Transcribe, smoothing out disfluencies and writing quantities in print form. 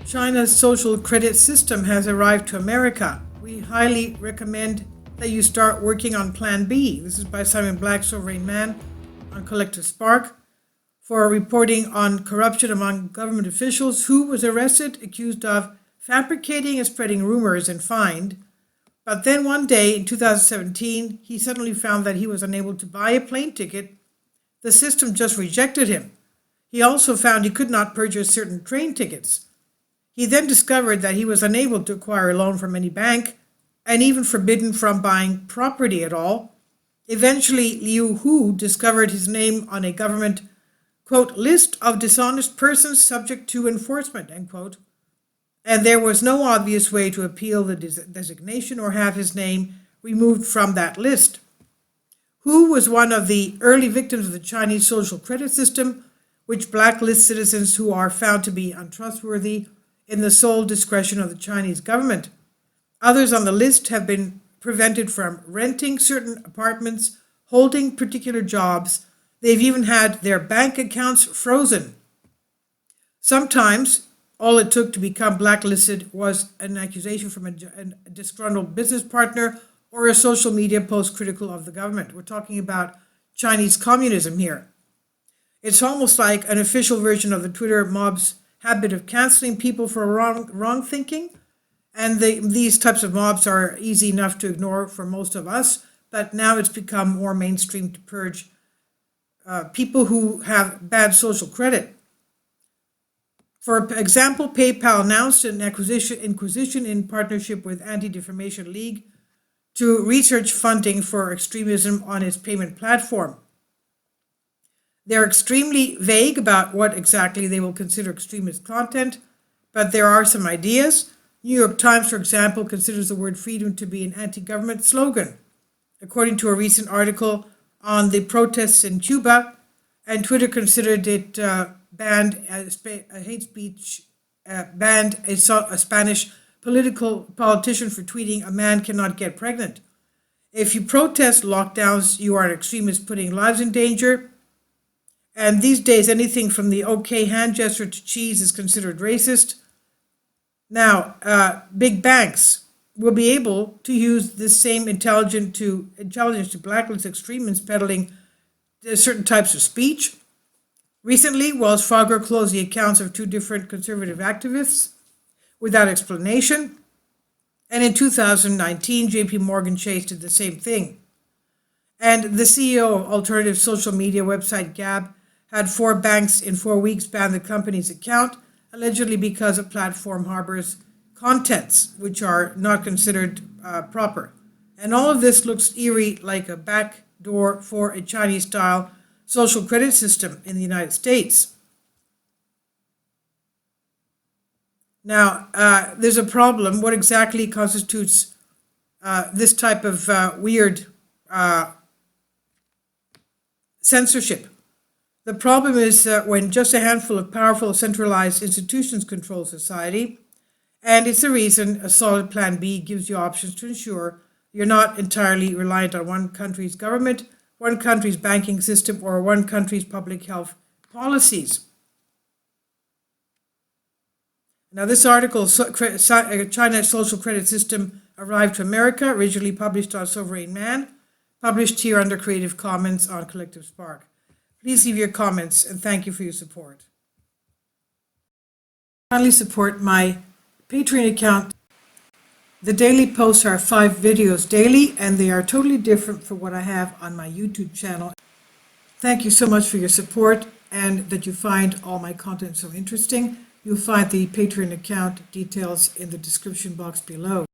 China's social credit system has arrived to America. We highly recommend that you start working on Plan B. This is by Simon Black, Sovereign Man, on Collective Spark, for reporting on corruption among government officials. Who was arrested, accused of fabricating and spreading rumors, and fined. But then one day in 2017, he suddenly found that he was unable to buy a plane ticket. The system just rejected him. He also found he could not purchase certain train tickets. He then discovered that he was unable to acquire a loan from any bank and even forbidden from buying property at all. Eventually, Liu Hu discovered his name on a government, quote, list of dishonest persons subject to enforcement, end quote. And there was no obvious way to appeal the designation or have his name removed from that list. Hu was one of the early victims of the Chinese social credit system, which blacklists citizens who are found to be untrustworthy in the sole discretion of the Chinese government. Others on the list have been prevented from renting certain apartments, holding particular jobs. They've even had their bank accounts frozen. Sometimes all it took to become blacklisted was an accusation from a disgruntled business partner or a social media post critical of the government. We're talking about Chinese communism here. It's almost like an official version of the Twitter mob's habit of canceling people for wrong thinking. And these types of mobs are easy enough to ignore for most of us, but now it's become more mainstream to purge people who have bad social credit. For example, PayPal announced an inquisition in partnership with Anti-Defamation League to research funding for extremism on its payment platform. They're extremely vague about what exactly they will consider extremist content, but there are some ideas. New York Times, for example, considers the word freedom to be an anti-government slogan, according to a recent article on the protests in Cuba, and Twitter considered it banned hate speech, banned a Spanish politician for tweeting, "A man cannot get pregnant." If you protest lockdowns, you are an extremist putting lives in danger. And these days, anything from the okay hand gesture to cheese is considered racist. Now, big banks will be able to use this same intelligence to blacklist extremists peddling certain types of speech. Recently, Wells Fargo closed the accounts of 2 different conservative activists without explanation. And in 2019, JP Morgan Chase did the same thing. And the CEO of alternative social media website Gab had 4 banks in 4 weeks ban the company's account, allegedly because the platform harbors contents which are not considered proper. And all of this looks eerie like a backdoor for a Chinese-style social credit system in the United States. Now, there's a problem. What exactly constitutes this type of weird censorship? The problem is when just a handful of powerful centralized institutions control society, and it's the reason a solid Plan B gives you options to ensure you're not entirely reliant on one country's government, one country's banking system, or one country's public health policies. Now, this article, China's social credit system arrived to America, originally published on Sovereign Man, published here under Creative Commons on Collective Spark. Please leave your comments, and thank you for your support. Kindly support my Patreon account. The daily posts are 5 videos daily, and they are totally different from what I have on my YouTube channel. Thank you so much for your support and that you find all my content so interesting. You'll find the Patreon account details in the description box below.